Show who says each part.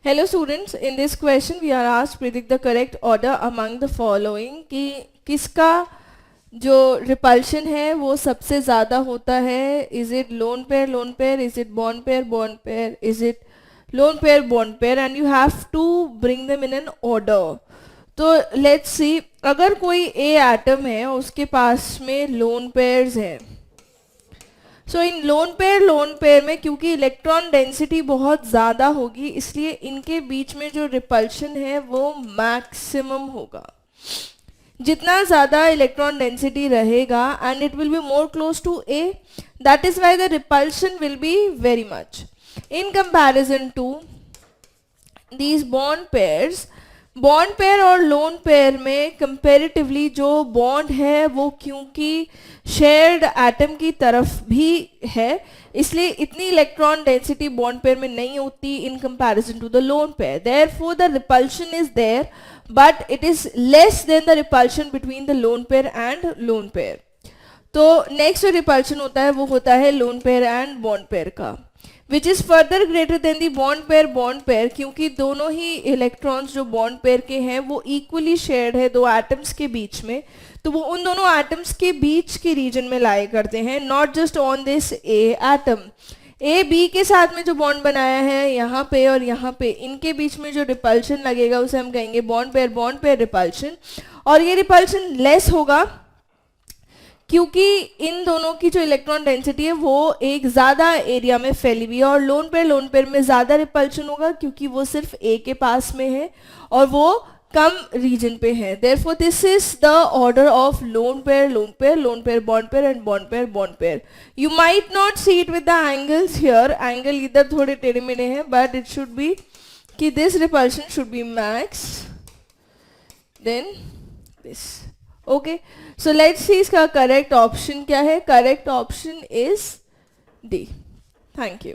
Speaker 1: Hello students, in this question we are asked to predict the correct order among the following कि किसका जो repulsion है वो सबसे ज़्यादा होता है. Is it lone pair, is it bond pair, is it lone pair bond pair, and you have to bring them in an order. तो लेट्स सी, अगर कोई ए एटम है उसके पास में लोन पेयर्स है. सो इन लोन पेयर में क्योंकि इलेक्ट्रॉन डेंसिटी बहुत ज़्यादा होगी इसलिए इनके बीच में जो रिपल्शन है वो मैक्सिमम होगा. जितना ज़्यादा इलेक्ट्रॉन डेंसिटी रहेगा and it will be more close to A, that is why the repulsion will be very much in comparison to these bond pairs. Bond pair और लोन पेयर में comparatively जो bond है वो क्योंकि shared atom की तरफ भी है इसलिए इतनी इलेक्ट्रॉन डेंसिटी बॉन्ड पेयर में नहीं होती in comparison to the lone pair. Therefore the repulsion is there but it is less than the repulsion between the lone pair and lone pair. तो नेक्स्ट जो रिपल्शन होता है वो होता है lone pair and bond pair का, which is further greater than the bond pair क्योंकि दोनों ही इलेक्ट्रॉन्स जो बॉन्ड पेयर के हैं वो इक्वली शेयर्ड है दो एटम्स के बीच में, तो वो उन दोनों एटम्स के बीच के रीजन में लाए करते हैं, not just on this A atom. A B के साथ में जो बॉन्ड बनाया है यहाँ पे और यहाँ पे, इनके बीच में जो रिपल्शन लगेगा उसे हम कहेंगे बॉन्ड पेयर रिपल्शन. और ये रिपल्शन लेस होगा क्योंकि इन दोनों की जो इलेक्ट्रॉन डेंसिटी है वो एक ज़्यादा एरिया में फैली हुई है. और लोन पेयर में ज़्यादा रिपल्शन होगा क्योंकि वो सिर्फ ए के पास में है और वो कम रीजन पे है. Therefore this is the order of lone pair bond pair. You might not see it with the angles here, angle इधर थोड़े टेढ़े मेढ़े हैं बट इट शुड बी कि this repulsion should be max then this. Okay, so let's see इसका correct option क्या है. Correct option is D. Thank you.